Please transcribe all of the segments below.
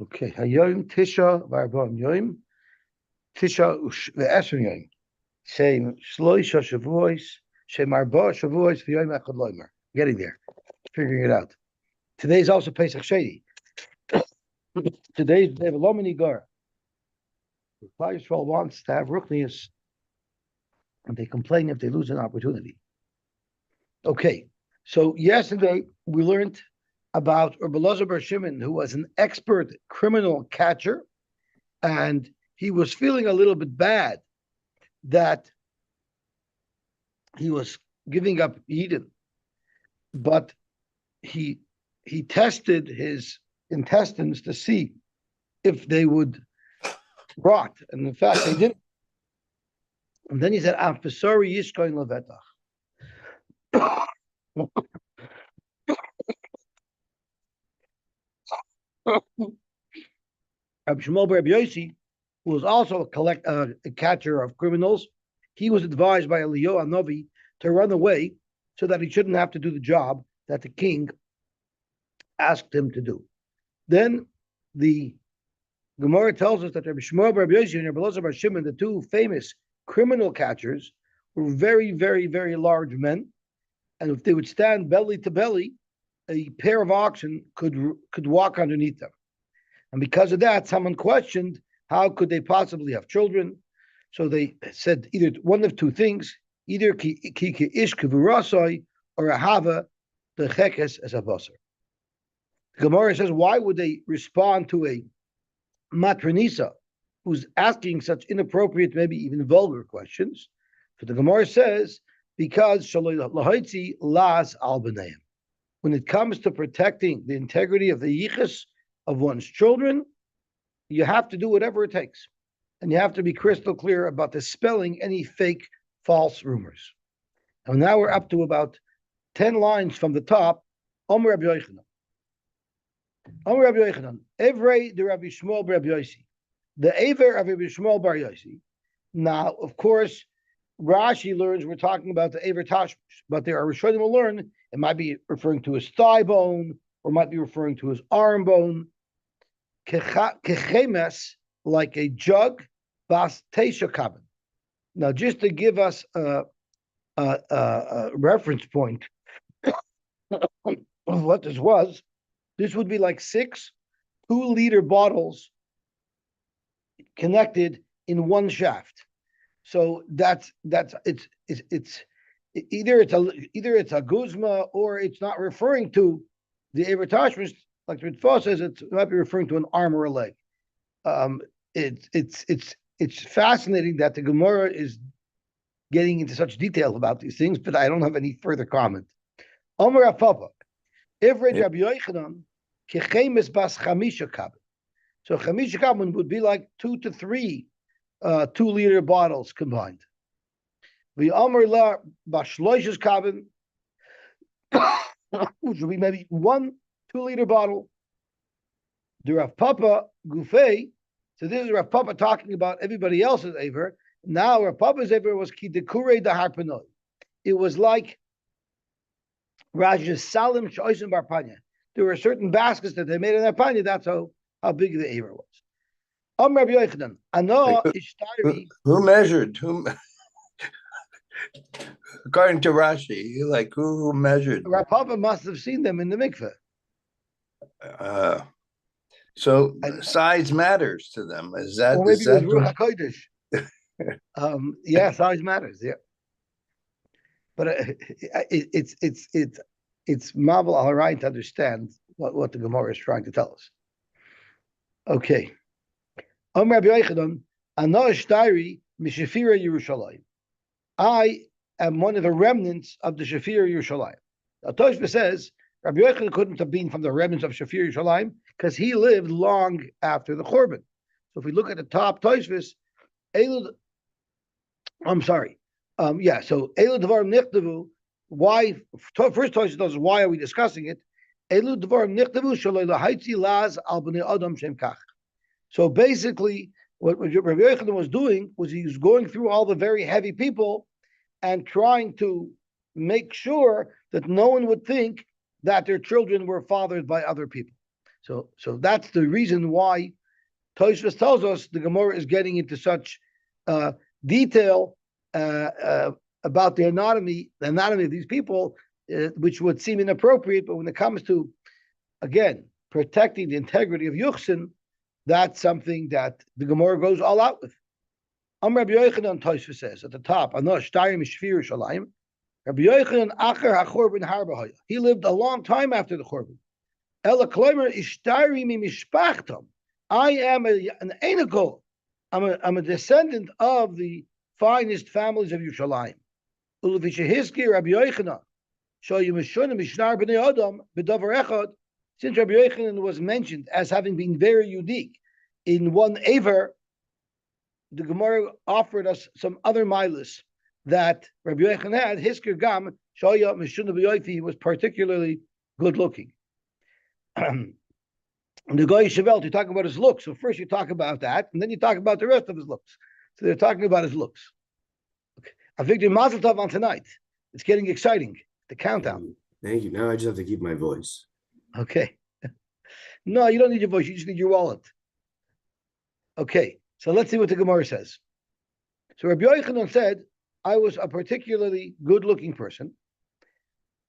Okay. Hayom Tisha V'Arba'im Yom Tisha V'Esrim Yom. Same Shloisha Shavuos. Shem Arba Shavuos V'Yom Echad Loimer. Getting there. Figuring it out. Today's also Pesach Sheni. Today's they have a Lomini Gar. Klal Yisrael wants to have Ruchnius, and they complain if they lose an opportunity. Okay, so yesterday we learned about Rabbi Elazar bar Shimon, who was an expert criminal catcher, and he was feeling a little bit bad that he was giving up Eden, but he tested his intestines to see if they would rot, and in fact they didn't. And then he said, "I'm sorry, Yishkoin levetach." Rabbi Shmuel bar Yosy, who was also a catcher of criminals, he was advised by Eliyahu Hanavi to run away so that he shouldn't have to do the job that the king asked him to do. Then the Gemara tells us that Rabbi Shmuel bar Yosy and Rabbi Elazar bar Shimon, the two famous criminal catchers, were very, very, very large men, and if they would stand belly to belly, a pair of oxen could walk underneath them. And because of that, someone questioned how could they possibly have children. So they said either one of two things, either ki ish kivurasoi or a hava the chekes as a basar. The Gemara says, why would they respond to a matronisa who's asking such inappropriate, maybe even vulgar questions? So the Gemara says, because shaloy las al b'neim. When it comes to protecting the integrity of the yichus of one's children, you have to do whatever it takes. And you have to be crystal clear about dispelling any fake, false rumors. And now we're up to about 10 lines from the top. Omer Rabbi Yochanan. Omer Rabbi Yochanan. Evrei de Rabbi Shmuel bar Yosy. The Aver of Rabbi Shmuel bar Yosy. Now, of course, Rashi learns we're talking about the Aver Tashmish, but there are Rishonim will learn it might be referring to his thigh bone, or might be referring to his arm bone. Kechemes, like a jug, bas teisha kabin. Now, just to give us a reference point of what this was, this would be like 6 2-liter bottles connected in one shaft. So it's either it's a guzma or it's not referring to the Eber Tashmish, like the Ritva says, it might be referring to an arm or a leg. It's fascinating that the Gemara is getting into such detail about these things, but I don't have any further comment. Omer Apapa, Ivred Rabbi Yochanan, Kechemes bas chamisha kabin. So chamisha kabin would be like 2 to 3 2-liter bottles combined. The Omer la bashloishes kabin, which would be maybe 1 2-liter bottle. The Rav Papa Gufei, so this is Rav Papa talking about everybody else's Aver. Now Rav Papa's Aver was ki dekure da harpanoi. It was like Raj's Salim Shoisim Barpanya. There were certain baskets that they made in their panya. That's how big the Aver was. Rabbi Yochanan, Ano Ishtari. Who measured? According to Rashi, who measured? Rav Papa must have seen them in the mikveh. So size matters to them. Is that? Or maybe it was Ruach HaKodesh. Yeah, size matters. Yeah, but it's marvel al right to understand what the Gemara is trying to tell us. Okay, Rabbi Yochanan, Ano Ishtari Mishafira Yerushalayim. I am one of the remnants of the Shafir Yerushalayim. Now Toshba says Rabbi Yochanan couldn't have been from the remnants of Shafir Yerushalayim because he lived long after the Churban. So if we look at the top Toshvis, I'm sorry. So Elu Devarim Nichtavu. Why? First Toshvis tells us why are we discussing it? Elu Devarim Nichtavu Shaloi Lahaitzi Laz Al Bnei Adam Shem Kach. So basically, what Rabbi Yochanan was doing was he was going through all the very heavy people and trying to make sure that no one would think that their children were fathered by other people. So that's the reason why Tosfos tells us the Gemara is getting into such detail about the anatomy of these people, which would seem inappropriate, but when it comes to, again, protecting the integrity of Yuchsin, that's something that the Gemara goes all out with. Rabbi Yochanan, Tosfos says at the top, Rabbi Yochanan Acher HaChorban Harbahaya. He lived a long time after the Chorban. Ela Kloimer Ishtari Mi Mishpachtam. I am an Einakol. I'm a descendant of the finest families of Yerushalayim. Ulavishahiski Rabbi Yochanan. Shoyu Mishun Mishnar B'nei Adam B'davar Echad. Since Rabbi Yochanan was mentioned as having been very unique in one Aver, the Gemara offered us some other milas that Rabbi Yochanan had. Hisker Gam Shoya Mishun B'Yofi was particularly good looking. The guy Shavel to talk about his looks. So first you talk about that, and then you talk about the rest of his looks. So they're talking about his looks. Okay. I figured Mazel Tov on tonight. It's getting exciting. The countdown. Thank you. Now I just have to keep my voice. Okay. No, you don't need your voice. You just need your wallet. Okay. So let's see what the Gemara says. So Rabbi Yochanan said, I was a particularly good-looking person.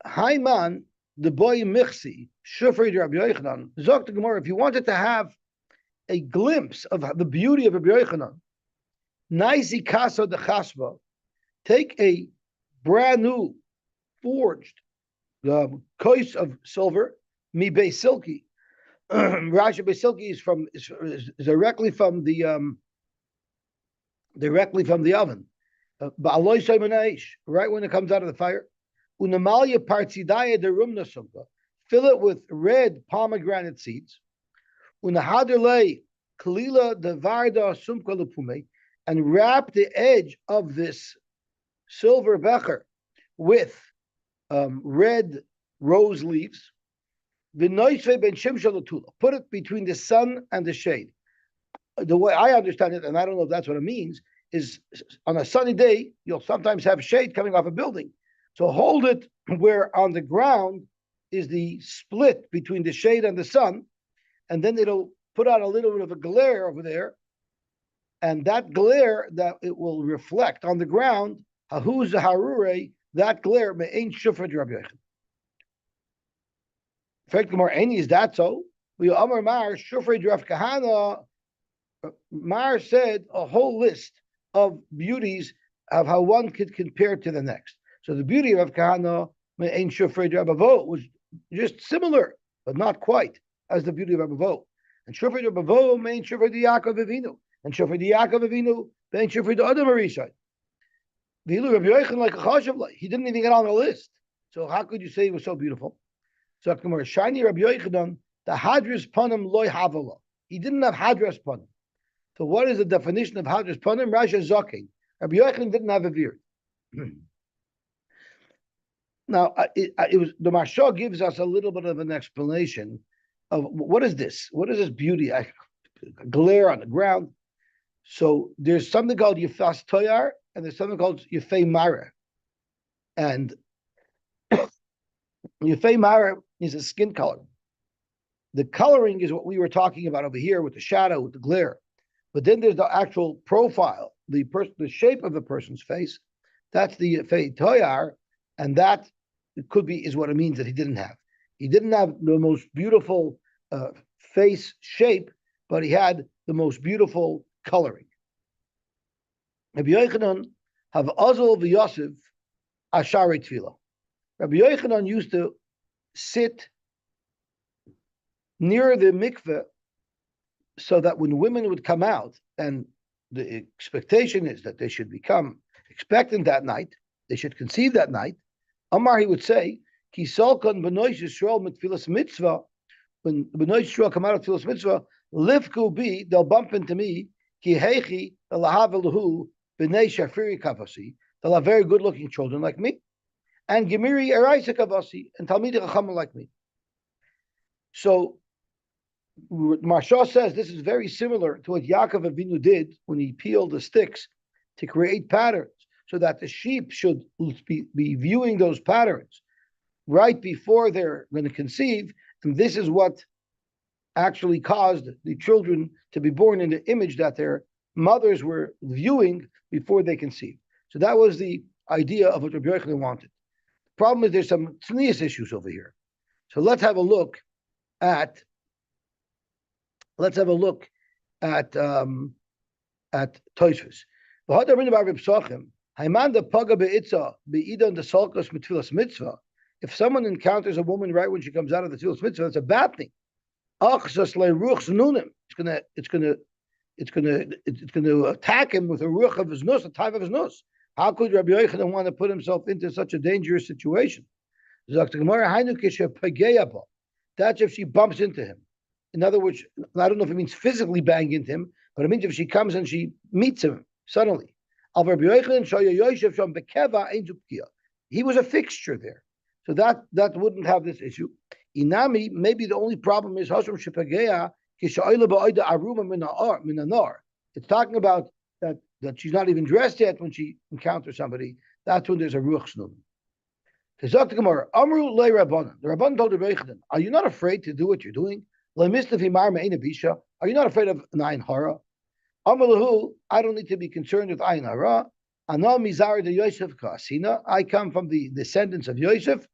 Haiman, the boy Michsi, Shufri Rabbi Yochanan, Zok the Gemara, if you wanted to have a glimpse of the beauty of Rabbi Yochanan, Naisi Kasa de Chasva, take a brand new forged kois of silver, mi silky. Rashi Silky is directly from the oven. Right when it comes out of the fire. Unamalia partidaya de rumna sumka. Fill it with red pomegranate seeds. Unahaderle kalila de varda sumka lepume, and wrap the edge of this silver becher with red rose leaves. Put it between the sun and the shade. The way I understand it, and I don't know if that's what it means, is on a sunny day, you'll sometimes have shade coming off a building. So hold it where on the ground is the split between the shade and the sun, and then it'll put out a little bit of a glare over there, and that glare that it will reflect on the ground, hahu zaharure, that glare me'ain shufra Rabbi Yochanan. In fact, the more any is that so? We Amar Mar Shufrei Rav Kahana. Mar said a whole list of beauties of how one could compare to the next. So the beauty of Rav Kahana in Shufrei Rav Avo was just similar, but not quite as the beauty of Rav Avo. And Shufrei Rav Avo mean Shufrei Yaakov Avinu, and Shufrei Yaakov Avinu mean Shufrei Adam Arishai. Vilu Rabbi Yochanan like a chashav, he didn't even get on the list. So how could you say it was so beautiful? So Gemara, shiny Rabbi Yochanan, the hadras panim loy havala. He didn't have hadras panim. So what is the definition of hadras panim? Rasha zaken. Rabbi Yochanan didn't have a beard. Now, it was the Maharsha gives us a little bit of an explanation of what is this? What is this beauty? A glare on the ground. So there's something called Yefas Toyar, and there's something called Yefei Mara. And Yefei Mara is a skin color. The coloring is what we were talking about over here with the shadow, with the glare. But then there's the actual profile, the shape of the person's face. That's the Yefei Toyar, and that could be is what it means that he didn't have. He didn't have the most beautiful face shape, but he had the most beautiful coloring. Rabbi Yochanan have Azal v'Yosef Ashari Tefillah. Rabbi Yochanan used to sit near the mikveh so that when women would come out, and the expectation is that they should become expectant that night, they should conceive that night, Amar, he would say, Ki salkan b'nois Yisrael mit tfilas mitzvah, when b'nois Yisrael come out of tfilas mitzvah, livku bi, they'll bump into me, ki heichi, l'havelahu, b'nei shafiri kavasi, they'll have very good-looking children like me, and gemiri eraisa kavasi, and talmidei chacham like me. So, Maharsha says this is very similar to what Yaakov Avinu did when he peeled the sticks to create patterns, so that the sheep should be viewing those patterns right before they're going to conceive. And this is what actually caused the children to be born in the image that their mothers were viewing before they conceived. So that was the idea of what Rabbi Yochanan wanted. The problem is there's some tznius issues over here. So let's have a look at Tosfos. If someone encounters a woman right when she comes out of the tefillas mitzvah, it's a bad thing. It's gonna attack him with a ruach of his nus, a type of his nus. How could Rabbi Yochanan want to put himself into such a dangerous situation? That's if she bumps into him. In other words, I don't know if it means physically bang into him, but it means if she comes and she meets him suddenly. He was a fixture there. So that wouldn't have this issue. Inami, maybe the only problem is it's talking about that she's not even dressed yet when she encounters somebody. That's when there's a ruach snum. The Rabban told Rabbi Yochanan, are you not afraid to do what you're doing? Are you not afraid of an ayin hara? I don't need to be concerned with ayin hara. I come from the descendants of Yosef.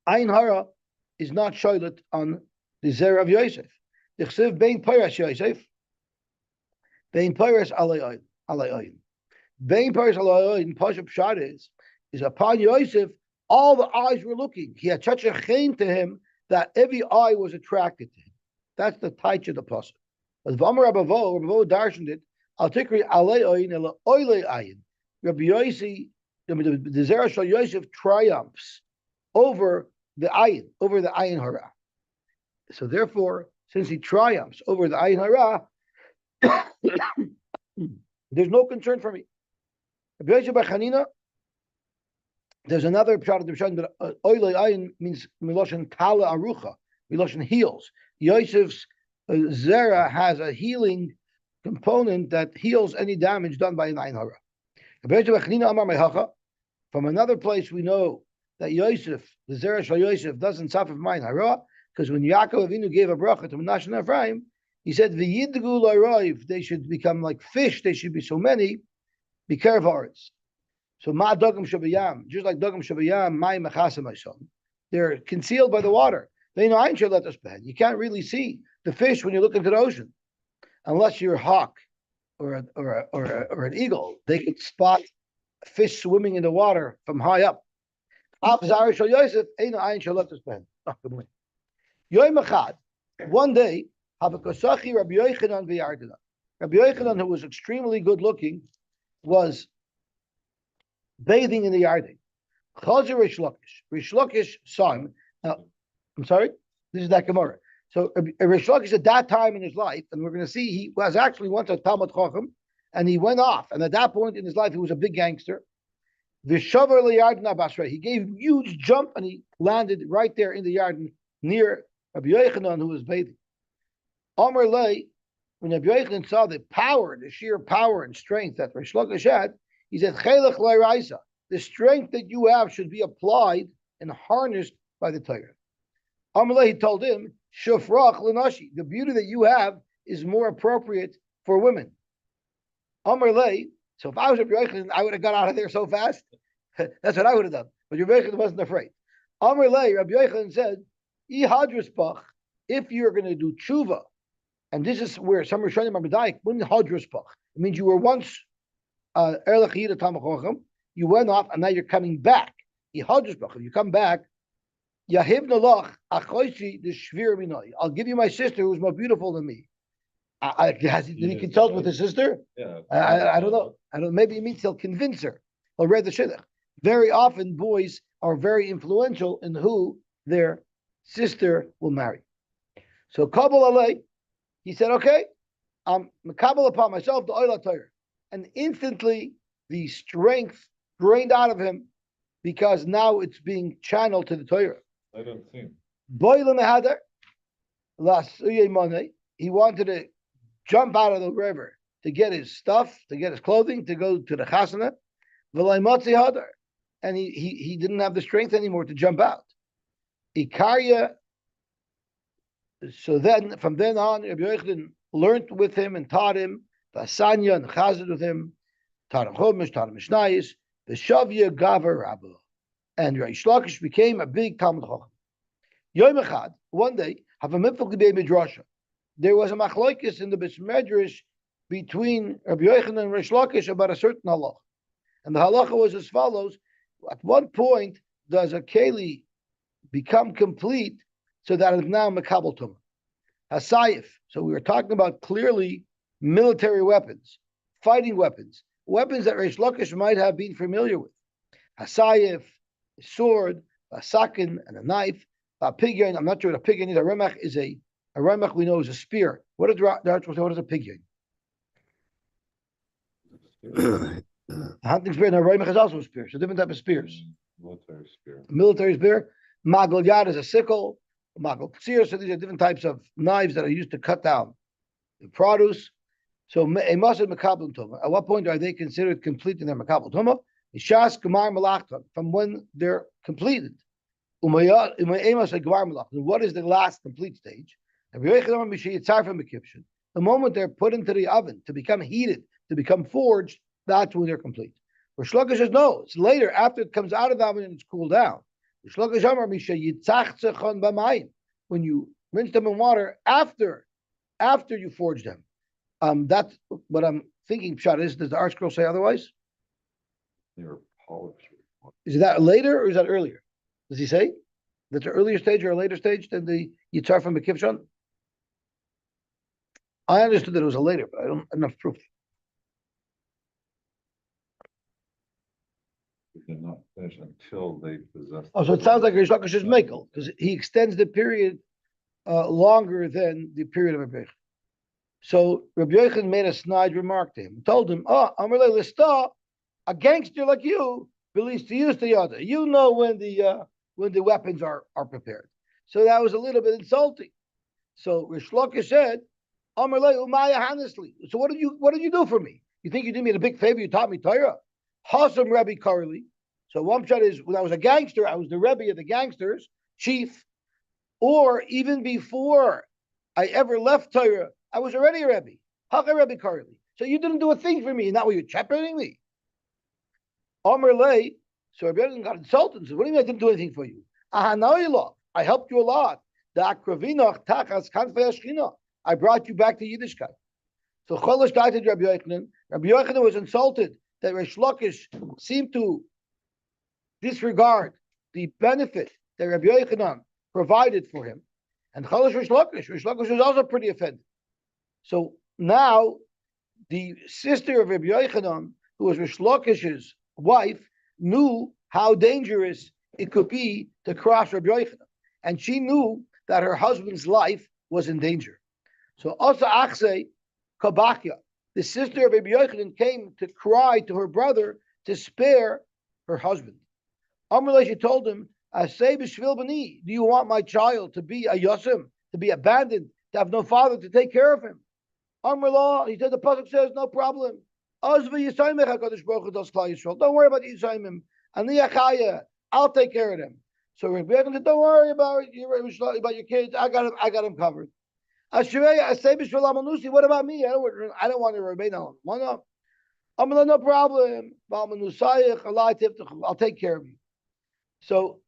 Ayin hara is not shoylet on the zera of Yosef. Dichsev bein peiras Yosef, bein peiras alei ayin. Bein peiras alei ayin. Pashup shad is upon Yosef. All the eyes were looking. He had such a chen to him that every eye was attracted to him. That's the taich of the pasuk. As V'amar Bava darshaned it. Al tikri alei ayin ela oilei ayin. Rabbi Yossi, the zera shel Yosef triumphs over the ayin hara. So therefore, since he triumphs over the ayin hara, there's no concern for me. Rabbi Yosef bar Chanina, there's another pshat of the pshat, but oilei ayin means miloshen tala arucha, miloshen heals. Yosef's zera has a healing component that heals any damage done by an ayin hara. Rabbi Yosef bar Chanina amar mehacha. From another place, we know that Yosef, the zera shel Yosef, doesn't suffer from ayin hara, because when Yaakov Avinu gave a bracha to Menashe and Ephraim, he said, "V'yidgu l'roiv," they should become like fish. They should be so many. Be careful. So ma dogam shabayam, just like dogam shabayam, my mechasam son. They're concealed by the water. They know ayin shel let us bed. You can't really see the fish when you look into the ocean, unless you're a hawk or an eagle. They can spot fish swimming in the water from high up. One day, Rabbi Yochanan, who was extremely good looking, was bathing in the Yarden. Rish Lakish saw him. Now, I'm sorry, this is that Gemara. So Rish Lakish at that time in his life, and we're going to see he was actually once a Talmud Chacham, and he went off. And at that point in his life, he was a big gangster. He gave a huge jump and he landed right there in the Yarden near Rabbi Yochanan, who was bathing. Amar Lei, when Rabbi Yochanan saw the power, the sheer power and strength that Rish Lakish had, he said, the strength that you have should be applied and harnessed by the Torah. Amar Lei, he told him, Shufrach l'nashi, the beauty that you have is more appropriate for women. Amar Lei, so if I was Rabbi Yochanan, I would have got out of there so fast. That's what I would have done. But Rabbi Yochanan wasn't afraid. Amar Lei, Rabbi Yochanan said, if you're going to do tshuva, and this is where some Rishonim are medayik, when hadraspach, it means you were once erlech yida talmid chacham, you went off, and now you're coming back. If you come back, Yahivna lach achoisi the shvir minoi. I'll give you my sister who's more beautiful than me. Did he consult with his sister? Yeah. I don't know. Maybe it means he'll convince her. He'll read the shidduch. Very often, boys are very influential in who their sister will marry. So Kabul alay, he said, "Okay, I'm makabel upon myself the oila Torah," and instantly the strength drained out of him because now it's being channeled to the Torah. I don't think. He wanted to jump out of the river to get his stuff, to get his clothing, to go to the chasana. And he didn't have the strength anymore to jump out. Ikarya So then, from then on, Rabbi Yochanan learned with him and taught him the Asanya and Chazid with him, taught him Chumash, taught him Mishnayos, the Shavya Gavar Rabba. And Reish Lakish became a big Talmud Chacham. Yom Echad, one day, have a mitzvah midrasha. There was a machlokes in the Medrash between Rabbi Yochanan and Reish Lakish about a certain halacha. And the halacha was as follows: at one point, does a keli become complete so that it's now makabel tumah? Hasayif. So we were talking about clearly military weapons, fighting weapons, weapons that Reish Lakish might have been familiar with. Hasayif, a sword, a sakin, and a knife. A pigyon, I'm not sure what a pigyon is. A remach is a remach we know is a spear. What is a pigyon? A hunting spear and a remach is also a spear. So different type of spears. Military spear. A military spear. Magal yad is a sickle. Magal psir. So these are different types of knives that are used to cut down the produce. So a masad makabel tumah. At what point are they considered complete in their makabel tumah? Ishas gemar malachta, from when they're completed. What is the last complete stage? The moment they're put into the oven to become heated, to become forged, that's when they're complete. Rish Lakish says no, it's later, after it comes out of the oven and it's cooled down. When you rinse them in water after you forge them. That's what I'm thinking. Pshat is, does the Art Scroll say otherwise? They're polished. Is that later or is that earlier? Does he say that's an earlier stage or a later stage than the Yitzhar from Bekivshon? I understood that it was a later, but I don't have enough proof. They're not finished until they possess. Oh, so it sounds like Rish Lakish is Mekel, because he extends the period longer than the period of Rabbi Yochanan. So Rabbi Yochanan made a snide remark to him, told him, "Oh, Amarle Lista, a gangster like you, believes to use the other. You know when the weapons are prepared." So that was a little bit insulting. So Rish Lakish said, "Amarle Umaya honestly. So what did you do for me? You think you did me a big favor? You taught me Torah. Hasam Rebbe Karli. So one shot is when I was a gangster, I was the Rebbe of the gangsters, chief, or even before I ever left Torah, I was already a Rebbe. Haka Rebbe Karli. So you didn't do a thing for me, and now you're chaperoning me." Amar Lei, so Rabbi Yochanan got insulted and said, "What do you mean I didn't do anything for you? I helped you a lot. I brought you back to Yiddishkeit." So Cholish died to Rabbi Yochanan. Rabbi Yochanan was insulted that Rish Lakish seemed to disregard the benefit that Rabbi Yochanan provided for him. And Cholish Rish Lakish was also pretty offended. So now the sister of Rabbi Yochanan, who was Rish Lakish's wife, knew how dangerous it could be to cross Rabbi Yochanan. And she knew that her husband's life was in danger. So Asa Achse Kabakya, the sister of Rabbi Yochanan, came to cry to her brother to spare her husband. Amrullah, she told him, "Asay b'shvil b'ni, do you want my child to be a yosim, to be abandoned, to have no father to take care of him?" Amrullah, he said, the pasuk says, "No problem. Don't worry about the Yisraelim. I'll take care of them." So Rabbi Yochanan said, "Don't worry about your kids. I got them covered." What about me? I don't want to remain alone. No problem. I'll take care of you. So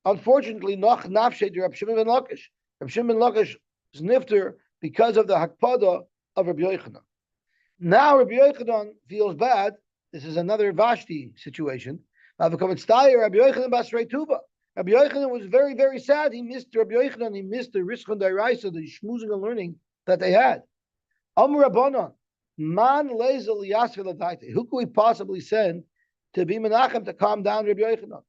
unfortunately, Reb Shimon ben Lakish. Reb Shimon ben Lakish is nifter because of the hakpada of Rabbi Yochanan. Now Rabbi Yochanan feels bad. This is another Vashti situation. Rabbi Yochanan Basrei Tuba. Rabbi Yochanan was very, very sad. He missed Rabbi Yochanan. He missed the Rishon Dairaisa, the schmoozing and learning that they had. Amr Rabbanon, man lezel yasvel adaite. Who could we possibly send to be Menachem to calm down Rabbi Yochanan?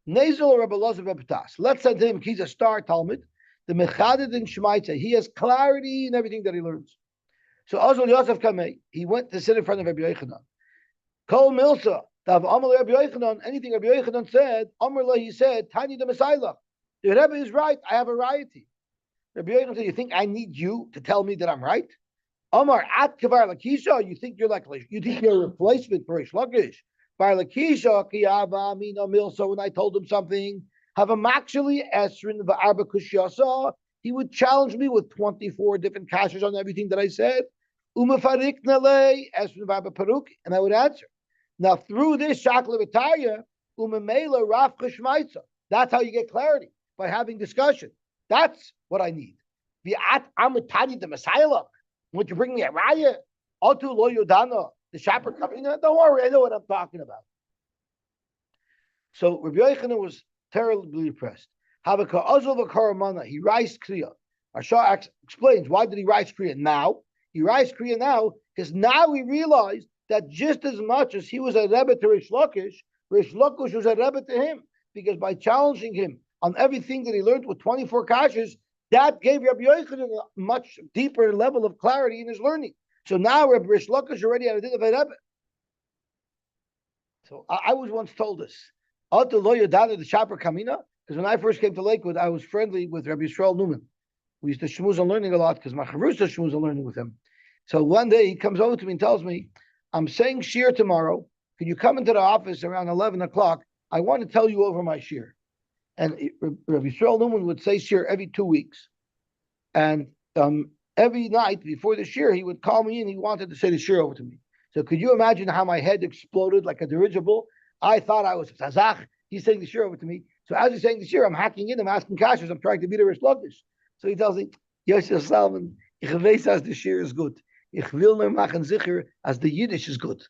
Nezel Rabbi Lozav Epitas. Let's send him. He's a star Talmud. The Mechaded in Shemaitza. He has clarity in everything that he learns. So Azul Yosef Kamei, he went to sit in front of Rabbi Yochanan. Kol Milsa. Anything Rabbi Yochanan said, Amrullah, he said, Tani the Messiah. The Rebbe is right. I have a variety. Rabbi Yochanan said, "You think I need you to tell me that I'm right?" Amar at Kavar Lakisha, you think you're a replacement for Rish Lakish. Bar Lakisha Kiyava Mina Milsa. When I told him something, have him actually Esrin Va'arba Kushyasa. he would challenge me with 24 different kashas on everything that I said. And I would answer. Now, through this shakla v'tarya, umemela raf cheshmaitza. That's how you get clarity, by having discussion. That's what I need. V'at amitani the Messiah. Would you bring me a raya? Otu lo yodana, the shaper kamina. Don't worry, I know what I'm talking about. So Rabbi Yochanan was terribly depressed. Havaka azul v'karamana. He writes kriya. Ashar explains why did he write kriya now. He writes kriya now because now he realized that just as much as he was a rebbe to Rish Lakish was a rebbe to him, because by challenging him on everything that he learned with 24 kashas, that gave Rabbi Yochanan a much deeper level of clarity in his learning. So now Rabbi Rish Lakish already had a din of a rebbe. So I was once told this. The Shaper Kamina, because when I first came to Lakewood, I was friendly with Rabbi Yisrael Newman. We used to shmooze on learning a lot because my chavrusa shmooze on learning with him. So one day he comes over to me and tells me, I'm saying shir tomorrow. Can you come into the office around 11 o'clock? I want to tell you over my shir. And Rabbi Yisrael Newman would say shir every 2 weeks. And every night before the shir, he would call me in. He wanted to say the shir over to me. So could you imagine how my head exploded like a dirigible? I thought I was Zazach. He's saying the shir over to me. So as he's saying the shir, I'm hacking in, I'm asking kashas, I'm trying to beat a Rish Lakish. So he tells me, Yosy Salman, ich weiß, as the shir is good. Ich will nur machen sicher, as the Yiddish is good.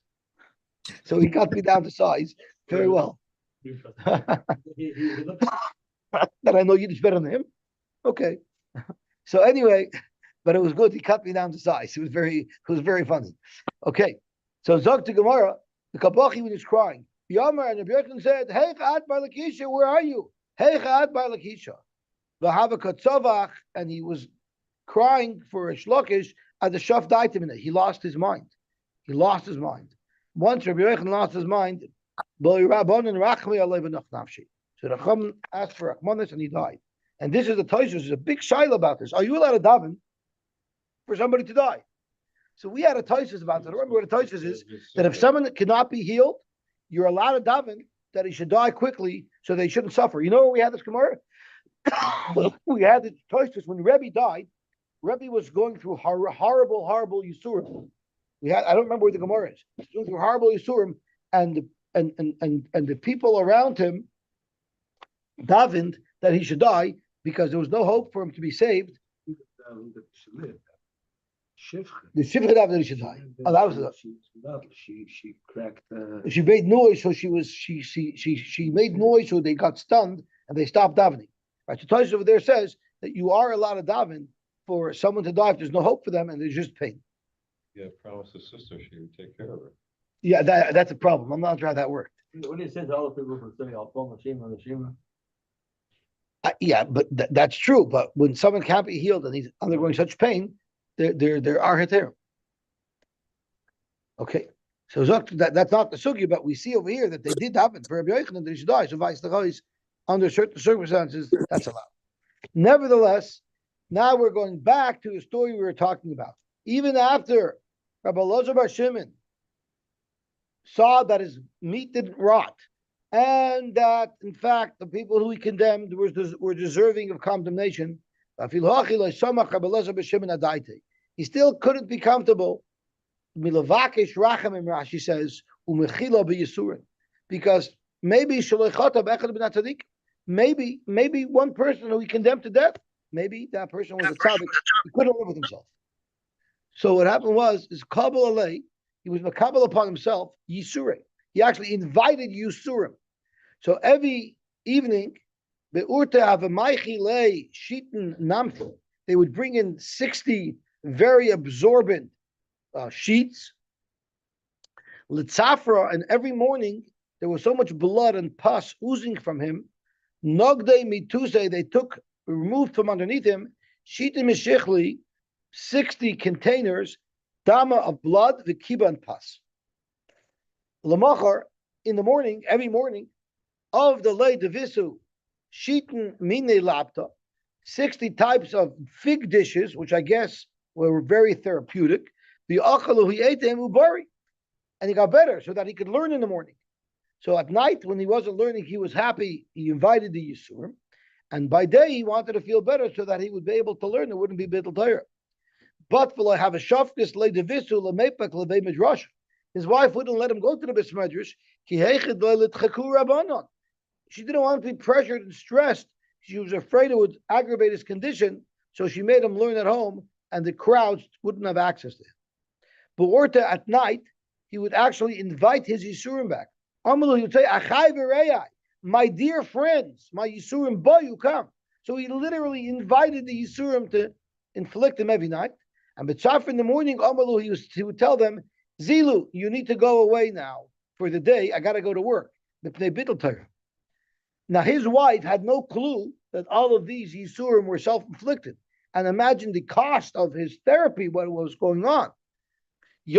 So he cut me down to size very well. That I know Yiddish better than him. Okay. So anyway, but it was good. He cut me down to size. It was very funny. Okay. So Zog to Gemara, the Kabachi was crying. Yamar and the Yochanan said, Hey Chad Bar Lakisha, where are you? Hey Chad Bar Lakisha. V'hava, and he was crying for a shlokish as the shaf died him in it. He lost his mind. Once Rabbi Yochanan lost his mind, so the Chacham asked for Rachmanis and he died. And this is the Tosfos. There's a big shaila about this. Are you allowed to daven for somebody to die? So we had a Tosfos about it. Remember what a Tosfos is? That if someone cannot be healed, you're allowed to daven that he should die quickly so they shouldn't suffer. You know where we had this Gemara? We had the Tosfos when Rebbe died. Rebbe was going through horrible Yisurim. I don't remember where the Gemara is. He was going through horrible Yisurim, and the people around him davened that he should die because there was no hope for him to be saved. The Shivcha davened that he should die. Oh, that was it. She cracked. She made noise, so she made noise, so they got stunned and they stopped davening. Right. So Tosfos over there says that you are allowed to daven for someone to die if there's no hope for them and there's just pain. Yeah, promised the sister she would take care of her. Yeah, that's a problem. I'm not sure how that worked. What do you say to all the people who say, I'll call the Shema? Yeah, but that's true. But when someone can't be healed and he's undergoing such pain, there are heterim. Okay, so that's not the sugya, but we see over here that they did happen for Rabbi Yochanan that he should die. So vice versa, under certain circumstances, that's allowed. Nevertheless, now we're going back to the story we were talking about. Even after Rabbi Elazar bar Shimon saw that his meat didn't rot, and that, in fact, the people who he condemned were deserving of condemnation, he still couldn't be comfortable. Milavakish rachamim, Rashi says, because maybe one person who he condemned to death, maybe that person was a tzaddik, he couldn't live with himself. So what happened was, is Kabul Alei, he was makabel upon himself, Yisurim. He actually invited Yisurim. So every evening, they would bring in 60 very absorbent sheets. Litzafra, and every morning there was so much blood and pus oozing from him. Nogde mituse, they removed from underneath him, Shitim Mishichli, 60 containers, dama of blood, vikiba and pus. Lamachar, in the morning, every morning, of the lay devisu, shitin mine lapta, 60 types of fig dishes, which I guess were very therapeutic. The achalu he ate them ubari, and he got better so that he could learn in the morning. So at night, when he wasn't learning, he was happy. He invited the Yisurim, And by day, he wanted to feel better so that he would be able to learn. It wouldn't be Bittul Torah. But for have a shafkis ledevisu lemepak lebe midrash. His wife wouldn't let him go to the bis medrash. She didn't want him to be pressured and stressed. She was afraid it would aggravate his condition, so she made him learn at home, and the crowds wouldn't have access to him. But Orta at night, he would actually invite his Yisurim back. Amalu, he would say, Achai v'rei, my dear friends, my Yisurim, boy, you come. So he literally invited the Yisurim to inflict him every night. And B'tzaf in the morning, Amalu, he would tell them, Zilu, you need to go away now for the day. I got to go to work. Now, his wife had no clue that all of these Yisurim were self-inflicted. And imagine the cost of his therapy, what was going on. His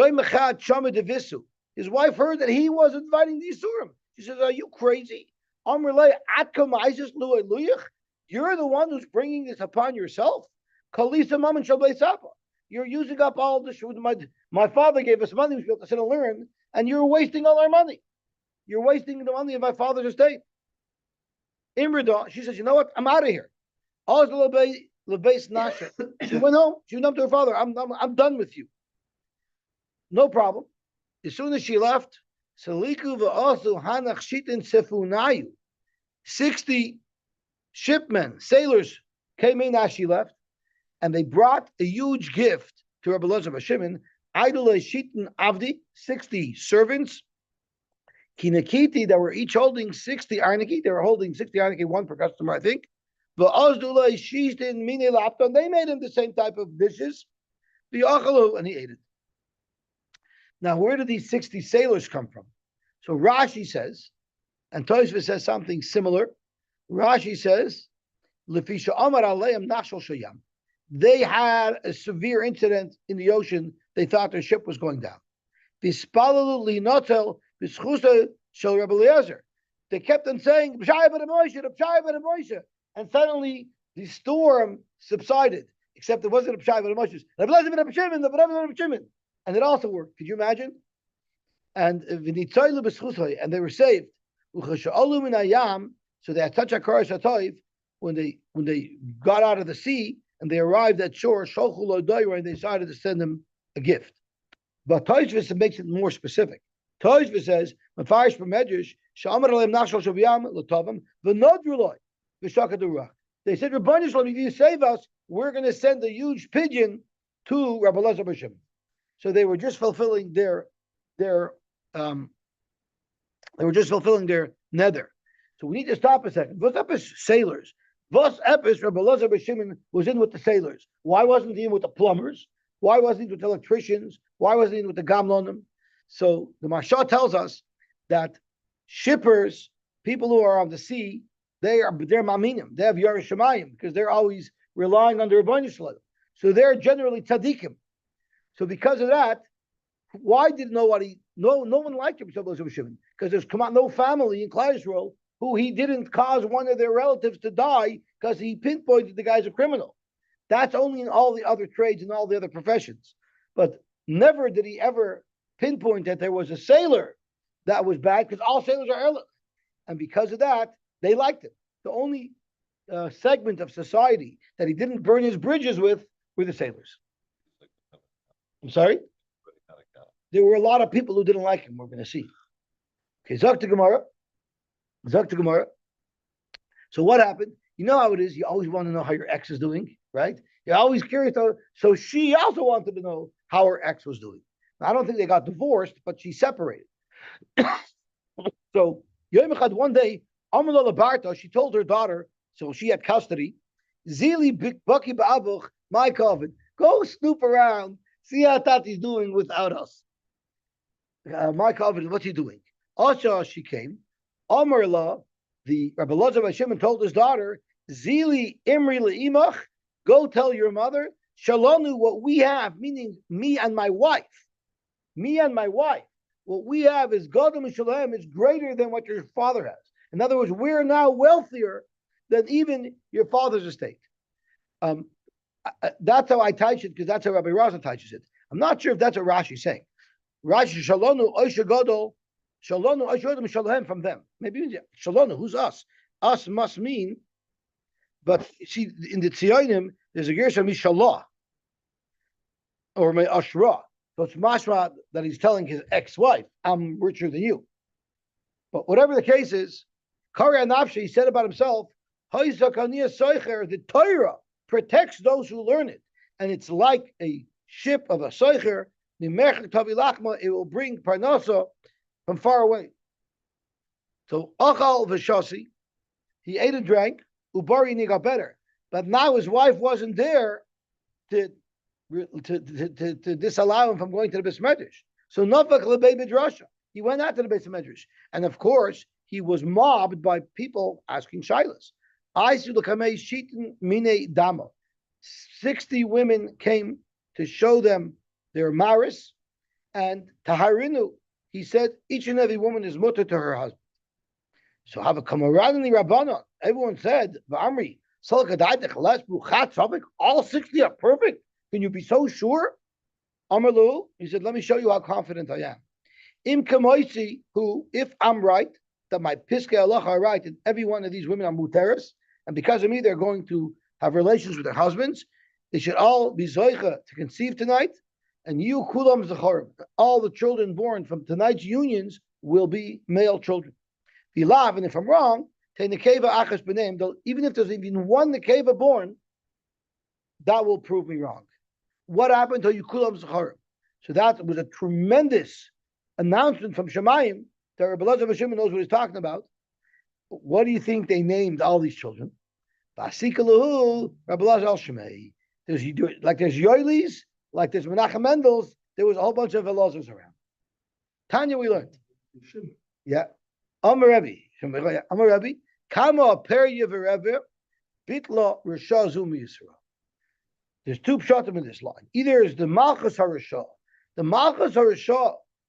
wife heard that he was inviting the Yisurim. She says, are you crazy? You're the one who's bringing this upon yourself. You're using up all this. My father gave us money. We should sit and learn, and you're wasting all our money. You're wasting the money of my father's estate. Imrida, she says, you know what? I'm out of here. She went home. She went up to her father. I'm done with you. No problem. As soon as she left, 60 shipmen, sailors came in as she left, and they brought a huge gift to Rabbi Elazar Shimon. Idle Shitin Avdi, 60 servants. Kinekiti, that were each holding 60 arniki. They were holding 60 arniki, one per customer, I think. But Azdulai Shishtin Mine Lapton, they made him the same type of dishes. The Achalu, and he ate it. Now, where did these 60 sailors come from? So Rashi says, and Tosfos says something similar. Rashi says, Lefisha Amar Aleim Nashal Shayam. They had a severe incident in the ocean. They thought their ship was going down. Vispalalu Linotel Bischusa Shel Rabbi Eliezer. They kept on saying, and suddenly the storm subsided, except it wasn't a Pshai but a Moshe. And it also worked. Could you imagine? And they were saved. So they had such a karash when they got out of the sea and they arrived at shore, and they decided to send them a gift. But Tosfos makes it more specific. Tosfos says, "Mefarish b'medrash she'amar aleim nachshal shaviyam l'tovim v'nodruloi v'shakaduruach." They said, "Rebbeinu Shalom, if you save us, we're going to send a huge pigeon to Rabbi Elazar B'Shimon." So they were just fulfilling their nether. So we need to stop a second. Vos epis sailors. Vos epis Rabbi Elazar B'Shimon was in with the sailors. Why wasn't he in with the plumbers? Why wasn't he with the electricians? Why wasn't he in with the gamlonim? So the Marsha tells us that shippers, people who are on the sea, they're maminim. They have Yerush Shamayim because they're always relying on the Rebbeinu Shalom. So they're generally tzaddikim. So because of that, why did no one liked him because there's no family in Klal Yisrael who he didn't cause one of their relatives to die because he pinpointed the guy's a criminal. That's only in all the other trades and all the other professions. But never did he ever pinpoint that there was a sailor that was bad because all sailors are Erlich. And because of that, they liked him. The only segment of society that he didn't burn his bridges with were the sailors. I'm sorry? There were a lot of people who didn't like him, we're going to see. Okay, Zok to Gemara. So what happened? You know how it is. You always want to know how your ex is doing, right? You're always curious. So she also wanted to know how her ex was doing. Now, I don't think they got divorced, but she separated. So Yom Echad, one day, Amalala Barta, she told her daughter, so she had custody, Zili Baki Ba'avuch, my coven, go snoop around, see how Tati's doing without us. My coven, what's he doing? Asha, she came. Amarla, the Rabbi Elazar B'Shimon told his daughter, Zili Imri Le'imach, go tell your mother, Shalonu, what we have, meaning me and my wife. What we have is Gadol Mishalem is greater than what your father has. In other words, we're now wealthier than even your father's estate. That's how I teach it, because that's how Rabbi Raza teaches it. I'm not sure if that's what Rashi's saying. Rashi, Shalonu, Oisha Gadol, Shalonu, Oisha Gadol Mishalem from them. Maybe Shalonu, who's us? Us must mean But see, in the Tzionim, there's a Gershon Mishalah or my Ashra. So it's mashma that he's telling his ex-wife, I'm richer than you. But whatever the case is, Kari Anafshe, he said about himself, the Torah protects those who learn it. And it's like a ship of a Seicher, it will bring Parnasa from far away. So Achal V'Shasi, he ate and drank, Ubari and he got better. But now his wife wasn't there to disallow him from going to the Beis Medrash. So Nafak Lebei Midrasha. He went out to the Beis Medrash. And of course, he was mobbed by people asking shilas. I see the Kamei Shitin Mine Dama. 60 women came to show them their maris, and Taharinu, he said, each and every woman is mutter to her husband. So have a kamaradini Rabbanon. Everyone said, V'amri, all 60 are perfect. Can you be so sure? Amalu, he said, let me show you how confident I am. Im Kamoisi, who, if I'm right, that my Piskei Halacha are right, and every one of these women are muteris, and because of me, they're going to have relations with their husbands, they should all be zoicha to conceive tonight, and you kulam zacharim, all the children born from tonight's unions will be male children. Vilav, and if I'm wrong, even if there's even one nekeva born, that will prove me wrong. What happened to you kulam zacharim? So that was a tremendous announcement from Shemayim that Rabbi Elazar ben Shimon knows what he's talking about. What do you think they named all these children? Vasikalahu, Rabbi Elazar al Shemei. There's Yoilis, like there's Menachem Mendel's. There was a whole bunch of Elazars around. Tanya, we learned. Yeah. Amar Rebbe, Kama Perya v'Rebbe, Bitla Risha Zum Yisrael. There's two pshatim in this line. Either is the Malchus HaRasha,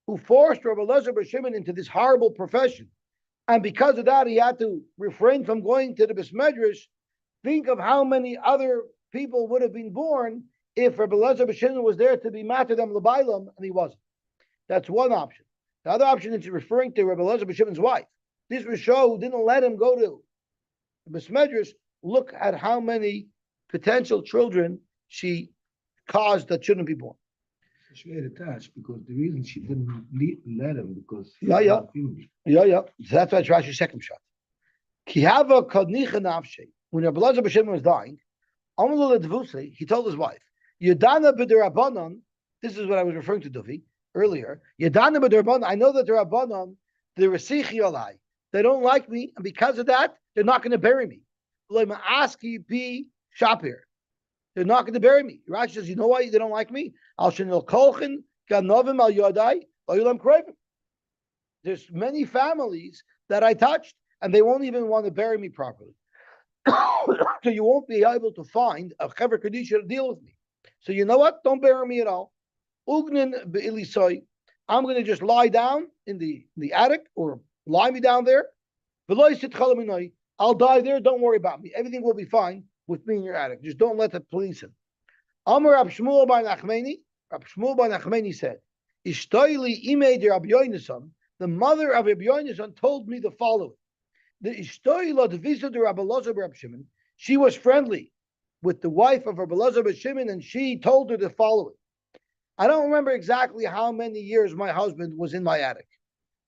who forced Rabbi Elazar ben Shimon into this horrible profession, and because of that, he had to refrain from going to the Beis Medrash. Think of how many other people would have been born if Rabbi Elazar ben Shimon was there to be matter them l'bailam, and he wasn't. That's one option. The other option is referring to Rabbi Elazar ben Shimon's wife. This Risha who didn't let him go to the Beis Medrash, look at how many potential children she caused that shouldn't be born. She made attached because the reason she didn't let him because Yeah. So that's why it's Rashi's second shot. Kihava kadnicha nafshe. When Rabbi Elazar ben Shimon was dying, he told his wife, Yadana b'derabanan. This is what I was referring to, Duvi, earlier. Yadana b'derabanan. I know that the Rabbanan, the Resichi Alai, they don't like me, and because of that, they're not going to bury me. Aski be Shapir. They're not going to bury me. Rashi says, you know why they don't like me? There's many families that I touched, and they won't even want to bury me properly. So you won't be able to find a Chaver Kadisha to deal with me. So you know what? Don't bury me at all. Ugnin be'ilisoi. I'm going to just lie down in the attic or lie me down there. I'll die there. Don't worry about me. Everything will be fine with me in your attic. Just don't let the police in. Amar Rab Shmuel bar Nachmani said, Ishtoili imei de Rabbi Yonasan, the mother of Rabbi Yonasan told me the following. The Ishtoila the visa de Rabbi Elazar ben Shimon, she was friendly with the wife of Rabbi Elazar ben Shimon, and she told her the following. I don't remember exactly how many years my husband was in my attic,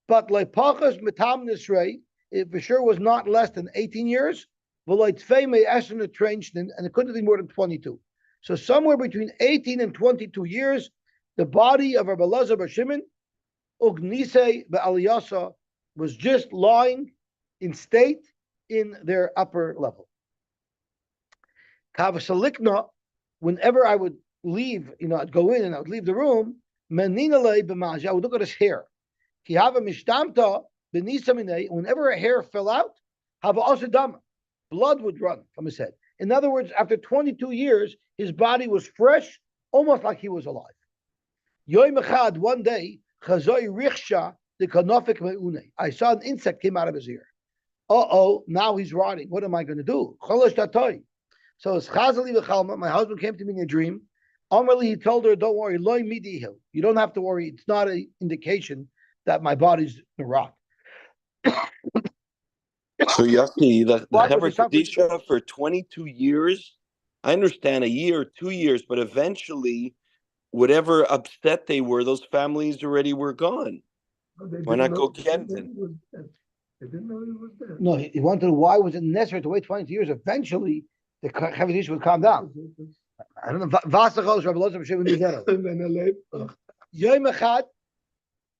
but Leipachas Metam Nisrei, it for sure was not less than 18 years, and it couldn't be more than 22. So somewhere between 18 and 22 years, the body of Rabbi Elazar ben Shimon, Ugnise be'aliyasa, was just lying in state in their upper level. Kavasalikna, whenever I would leave, I'd go in and I would leave the room, meninale b'maji, I would look at his hair. Kihava mishtamta b'nisamine, whenever a hair fell out, hava asadama, blood would run from his head. In other words, after 22 years, his body was fresh, almost like he was alive. Yoim echad, one day, chazoi riksha the kanofik me'une. I saw an insect came out of his ear. Now he's rotting. What am I going to do? So it's chazali v'chalma. My husband came to me in a dream. Amarli, he told her, don't worry, loy midihu. You don't have to worry. It's not an indication that my body's going to rot. So Yossi, the Why was Chaver it suffering? Kadisha for 22 years, I understand a year, 2 years, but eventually, whatever upset they were, those families already were gone. No, they Why didn't not know- go they get didn't know them? he was dead. They didn't know he was dead. No, he wanted. Why was it necessary to wait 22 years? Eventually, the Chavidish would calm down. I don't know. Vasachos Rabbi Elazar B'Shimon knew better. Yom Echad,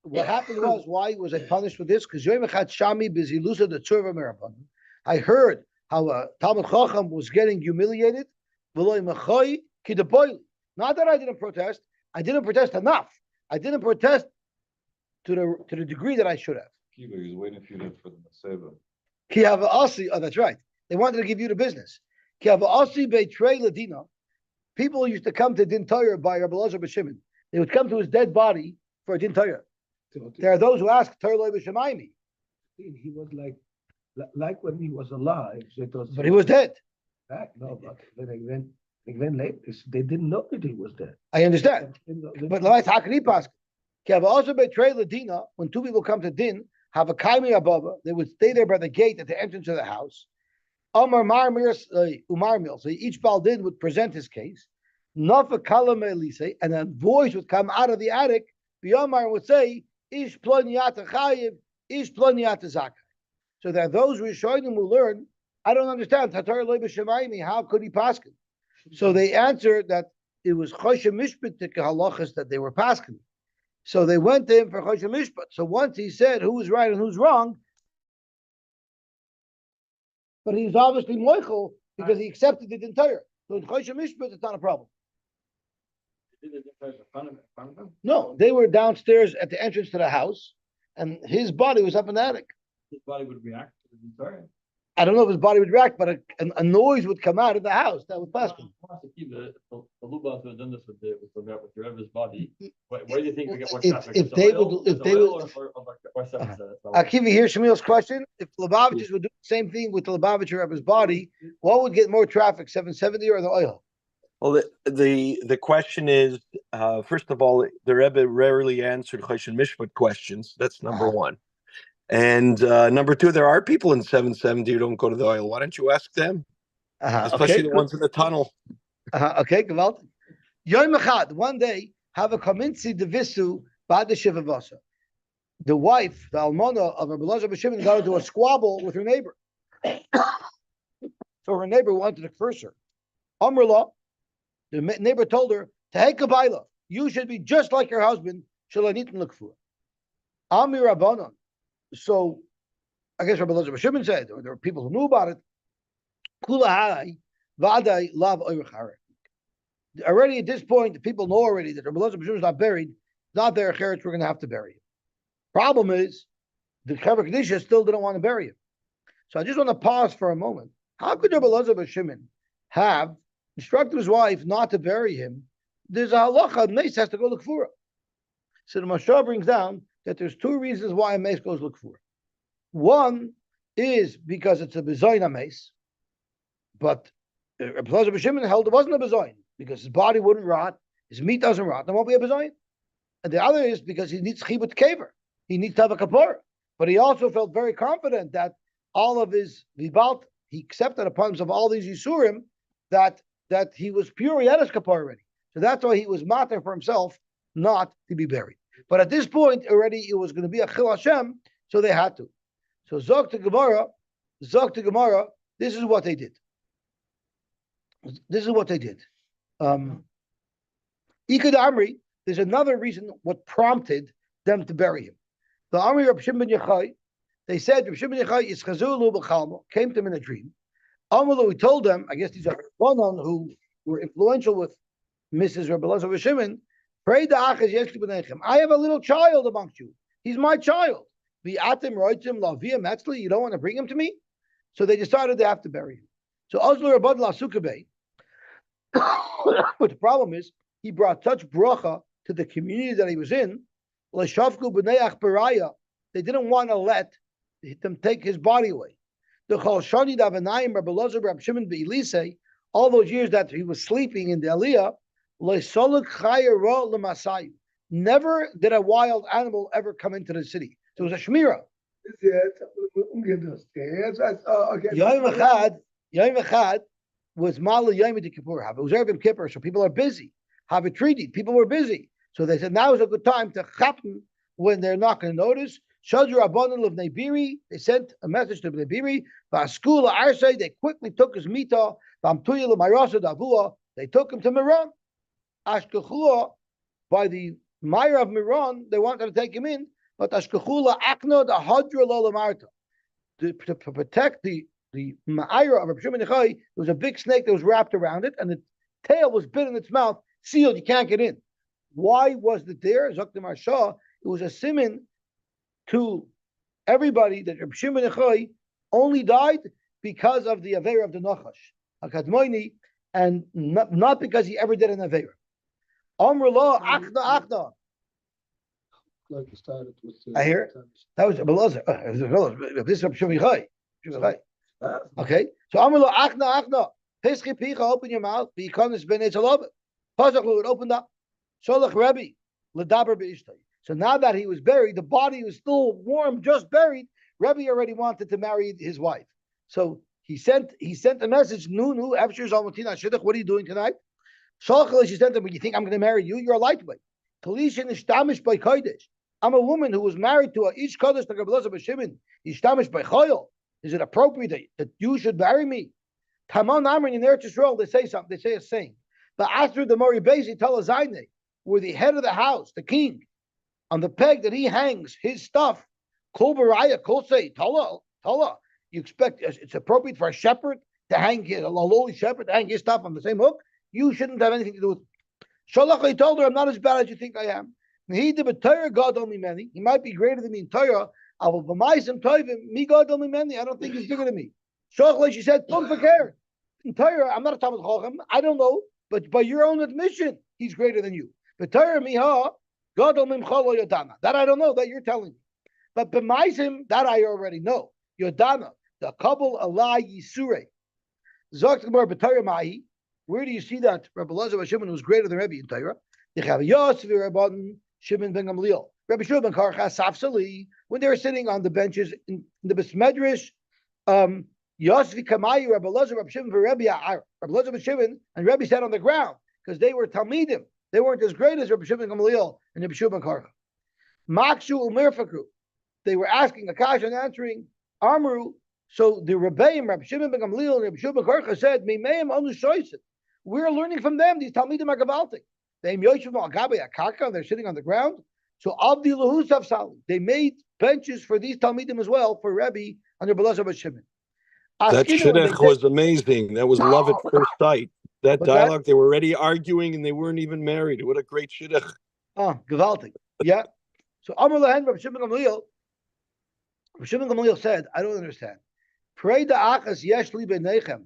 what happened was why was I punished for this? Because Yom Echad Shami Bizilusa the Tzurva Merabban. I heard how a Talmud Chacham was getting humiliated. Not that I didn't protest. I didn't protest enough. I didn't protest to the degree that I should have. Kiva, he was waiting for you for the Maseva. Ki hava asi. Oh, that's right. They wanted to give you the business. Ki hava asi betrei ladina. People used to come to Din Torah by Rabbi Elazar B'Shimon. They would come to his dead body for a Din Torah. There are those who ask Torah Lo B'Shemayim. He was like when he was alive. But he was dead. No, but when later, they didn't know that he was dead. I understand. But let's how can he pass? Ki hava asi betrei ladina. When two people come to Din, have a kaimi abava. They would stay there by the gate at the entrance of the house. Amar Marmir Umar Mil. So each Baldin would present his case. Nafa Kalam Elise, and a voice would come out of the attic. Biyamar would say, Ish Plonyata Chayiv, Ish Plonyata Zakai. So there are those Rishonim who learn, I don't understand. Tatar Loi B'Shemayim, how could he paskin? So they answered that it was Choshe Mishpat halachas that they were paskin. So they went to him for Choshe Mishpat. So once he said who was right and who's wrong, but he's obviously moichel because he accepted it entire. So in Choshe Mishpat, it's not a problem. No, they were downstairs at the entrance to the house, and his body was up in the attic. His body would react to the Torah. I don't know if his body would react, but a noise would come out of the house that would pass him. The Lubas who have done this with the Rebbe's body. Where do you think we get more If- traffic? if Is it they oil, would- if is it they oil would- or seven said? Akiva, here's Shmuel's question. If the Lubavitchers would do the same thing with the Lubavitcher of his body, what would get more traffic, 770 or the oil? Well, the question is, first of all, the Rebbe rarely answered Choshen Mishpat questions. That's number one. And number two, there are people in 770 who don't go to the oil. Why don't you ask them? Especially the ones in the tunnel. Okay, gewaltig. Yom Echad, one day, have a kominzi devisu ba'ad shivavasa. The wife, the almana of Rabbi Elazar B'Shimon, got into a squabble with her neighbor. So her neighbor wanted to curse her. Amrullah, the neighbor told her, Tehei kabayla, you should be just like your husband, shalanitin l'kfur. Amir Rabbanon. So, I guess Rabbi Elazar B'Shimon said, or there were people who knew about it, Kulahai, Vadai, Lav, Oyrechare. Already at this point, the people know already that Rabbi Elazar B'Shimon is not buried. Not their cheretz, we're going to have to bury him. Problem is, the Chaver Kedisha still didn't want to bury him. So I just want to pause for a moment. How could Rabbi Elazar B'Shimon have instructed his wife not to bury him? There's a halacha, Mace has to go look for it. So the Mashal brings down that there's two reasons why a mace goes look for it. One is because it's a bezoin mace, but Rabbi Elazar B'Shimon held it wasn't a bezoin because his body wouldn't rot, his meat doesn't rot, there won't be a bezoin. And the other is because he needs chibut kever, he needs to have a kapor. But he also felt very confident that all of his vibalt, he accepted upon himself all these yisurim, that he was pure, he had his kapor already. So that's why he was matter for himself not to be buried. But at this point already it was going to be a chil Hashem, so they had to. So Zog to Gemara, this is what they did. Ikud Amri, there's another reason what prompted them to bury him. The Amri of Shimon Yechai, they said Shimon Yechai is Chazulu B'Chalmo, came to him in a dream. Amalu, he told them, I guess these are Rabbanon who were influential with Mrs. Rabbi Elazar B'Shimon, pray the Achaz Yeshli B'nechem. I have a little child amongst you. He's my child. V'atim roitim lavia metzli. You don't want to bring him to me? So they decided they have to bury him. So Ozler Abad La Sukkabei. But the problem is, he brought such bracha to the community that he was in. L'shavku b'nei achbaraya. They didn't want to let them take his body away. The Chol Shani Davanayim Rabbi Elazar Rabbi Shimon Be'ilise, all those years that he was sleeping in the Aliyah, L'soluk chaya ra l'masayu. Never did a wild animal ever come into the city. So it was a shmira. Okay. Yom Echad was Mala Yom Kippur. It was Erev Kippur, so people are busy. Have it treated. People were busy. So they said now is a good time to chappen when they're not going to notice. Shadru Abanon of Nebiri, they sent a message to Nebiri. Vaskula Arsay, they quickly took his mita. Vamtuya Lamarasa Davua, they took him to Miran. Ashkechua, by the Meyer of Miran, they wanted to take him in, but Ashkechula Akna the Hadra Lolamarta. To protect the Ma'ira of Rabbi Shimon Yochai, there was a big snake that was wrapped around it, and the tail was bit in its mouth, sealed, you can't get in. Why was it there? Zaktim Shah, it was a siman to everybody that Rabbi Shimon Yochai only died because of the Aveira of the Nachash, Akadmoini, and not because he ever did an Aveira. Amr Allah, Achna. Like you started with. I hear it. That was Abelazar. This is Rabbi Shimon Yochai. Okay, so Amr Allah, Achna. Peschi Picha, open your mouth. Beikonis ben Etzalobet. Pasach it opened up. Sholach Rebbe, Ledaber be'ishtay. So now that he was buried, the body was still warm, just buried. Rebbe already wanted to marry his wife. So he sent a message, Nu, Abshir Zalmatina Shidduch, what are you doing tonight? Shalchal, she sent him, you think I'm going to marry you? You're a lightweight. Kalishin Ishtamish by Kodesh. I'm a woman who was married to a Ish Kodesh Tagabalaza B'Shimon. Ishtamish by Choyel. Is it appropriate that you should marry me? Taman Amrin in Eretz Yisrael, they say something, they say a saying. But after the Mori Bezi tell Azayne, where the head of the house, the king, on the peg that he hangs his stuff, Kol Baraya, Kol Say, Tala. You expect it's appropriate for a shepherd to hang a lowly shepherd to hang his stuff on the same hook? You shouldn't have anything to do with it. Shalach, he told her, I'm not as bad as you think I am. He God only many. He might be greater than me in Torah. I will b'maisim toivim. Me God only many. I don't think he's bigger than me. Shalach, she said, don't forget. In Torah, I'm not a Talmud Chacham. I don't know, but by your own admission, he's greater than you. But Torah miha, God only yodana. That I don't know. That you're telling me. But b'maisim, that I already know. Yodana, the kabul alai yisure. Zok Gemara b'Torah mahi. Where do you see that Rabbi Elazar Shimon was greater than Rebbe in Torah? Yosy Shimon ben Gamliel. Rabbi Shimon ben Karcha Safsali, when they were sitting on the benches in the Besmedrish, Yosy Kamayu, Rabbi Elazar, Rabbi Shimon, Rabbi Elazar Shimon, and Rebbe sat on the ground because they were Talmidim. They weren't as great as Rabbi Shimon ben Gamliel and Rabbi Shimon ben Karcha. Makshu Umirfakru. They were asking Akash and answering Amru. So the Rebbeim, Rabbi Shimon ben Gamliel and Rabbi Shimon ben Karcha said, Mimeim anu shoyset. We're learning from them. These Talmidim are gabaltic. They're sitting on the ground. So Abdi Lahusav Sali. They made benches for these Talmidim as well for Rebbe under Belazar Shimon. That shidduch was amazing. That was love at first sight. That dialogue, they were already arguing and they weren't even married. What a great shidduch. Gavaltic. Yeah. So Amr Lahen, Rabbi Shimon Gamliel. Rabbi Shimon Gamliel said, I don't understand. Pray the achas yesh li b'nechem.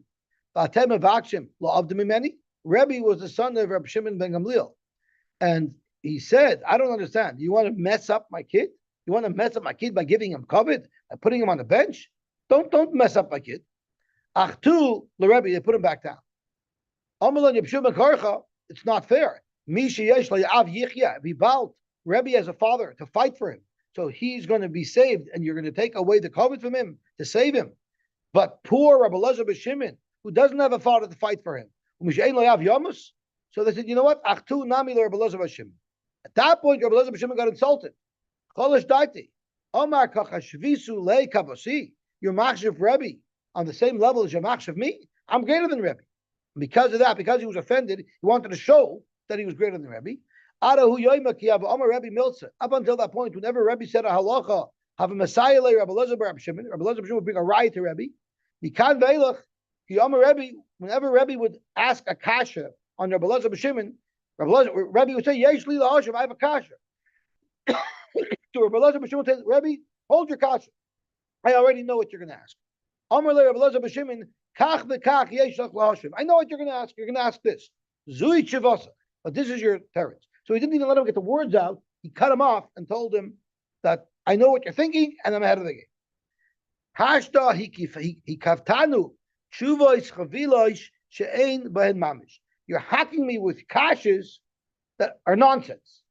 Rebbe was the son of Rabbi Shimon ben Gamliel. And he said, I don't understand. You want to mess up my kid? You want to mess up my kid by giving him covet and putting him on the bench? Don't mess up my kid. Achtu, the Rebbe, they put him back down. It's not fair. Rebbe has a father to fight for him. So he's going to be saved, and you're going to take away the covet from him to save him. But poor Rabbi Elazar Shimon, who doesn't have a father to fight for him. So they said, you know what? At that point, Rabbi Elazar Shimon got insulted. You're machshav Rebbe on the same level as you're machshav me. I'm greater than Rebbe. And because of that, because he was offended, he wanted to show that he was greater than Rebbe. Up until that point, whenever Rebbe said a halacha, have a Messiah like Rabbi Elazar Shimon would bring a riot to Rebbe. Whenever Rebbe would ask a kasha on Rabbi Elazar Shimon, Rebbe would say, Yesh li lahashav, I have a kasha. So Rabbi Elazar Shimon says, Rebbe, hold your kasha. I already know what you're going to ask. Amar le Rabbi Elazar Shimon, kach v'kach yesh lach lahashav. I know what you're going to ask. You're going to ask this. Zui chivasa. But this is your teretz. So he didn't even let him get the words out. He cut him off and told him that I know what you're thinking and I'm ahead of the game. Hashda hikaftanu tshuvois chavilois she'ein behen mamish. You're hacking me with kashas that are nonsense.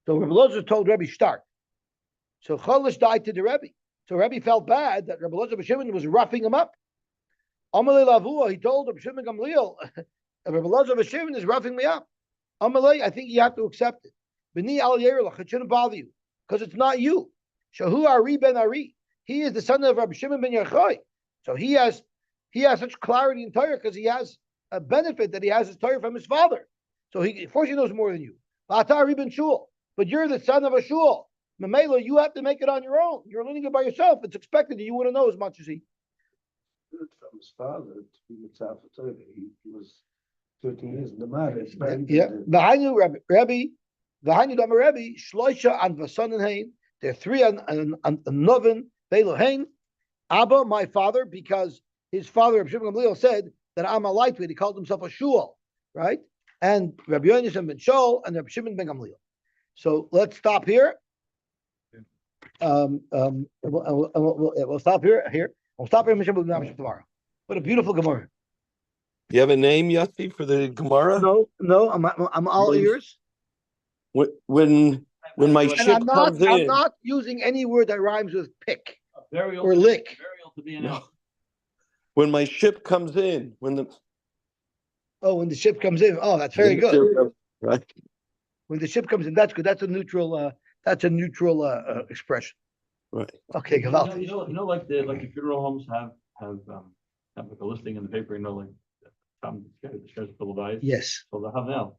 So Rabbi Elazar told Rebbe, start. So Cholish died to the Rebbe. So Rabbi felt bad that Rabbi Elazar B'Shimon was roughing him up. Amalei Lavua, he told Rabbi Shimon Gamliel, Rabbi Elazar B'Shimon is roughing me up. Amalei, I think you have to accept it. B'ni al Yerlach, it shouldn't bother you because it's not you. Shahu Ari ben Ari, he is the son of Rabbi Shimon ben Yochai. So he has such clarity in Torah because he has a benefit that he has his Torah from his father. So he, of course, he knows more than you. But you're the son of a shul. Mamela, you have to make it on your own. You're learning it by yourself. It's expected that you want to know as much as he. From his father to be Mitzvah for Torah. He was 13 years in the matter. It's very Yeah. good. V'hainu Rabbi, v'hainu Dama Rabbi, Shloisha and Vasan Hain. There are three on Novin, Belo Hain. Abba, my father, because his father, Rabbi Shimon Gamliel, said that I'm a lightweight. He called himself a shul, right? And Rabbi Yonasan ben Shaul and Rabbi Shimon ben Gamliel. So let's stop here. We'll stop here. We'll stop here. Tomorrow. What a beautiful Gemara. You have a name, Yosy, for the Gemara? No, I'm all ears. When my And ship comes I'm in, not using any word that rhymes with pick Burial. or lick. Burial to be no. announced. When my ship comes in, when the ship comes in. Oh, that's very good. Right. When the ship comes in, that's good. That's a neutral. Expression. Right. Okay, You Gavalti. know, like the funeral homes have like a listing in the paper, like this guy's full of eyes. Yes. So they'll have now